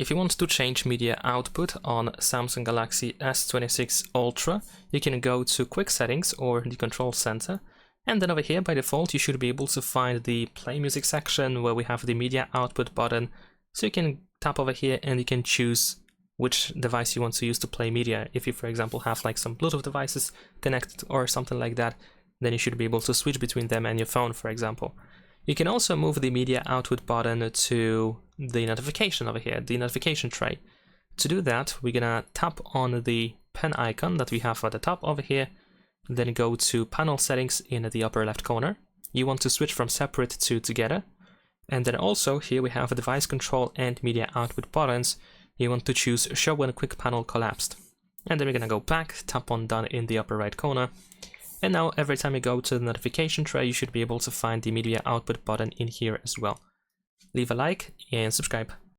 If you want to change media output on Samsung Galaxy S26 Ultra, you can go to Quick Settings or the Control Center, and then over here by default you should be able to find the Play Music section where we have the media output button. So you can tap over here and you can choose which device you want to use to play media. If you, for example, have like some Bluetooth devices connected or something like that, then you should be able to switch between them and your phone, for example. You can also move the media output button to the notification over here, the notification tray. To do that, we're gonna tap on the pen icon that we have at the top over here, then go to panel settings in the upper left corner. You want to switch from separate to together. And then also here we have device control and media output buttons. You want to choose show when quick panel collapsed. And then we're gonna go back, tap on done in the upper right corner. And now every time you go to the notification tray, you should be able to find the media output button in here as well. Leave a like and subscribe.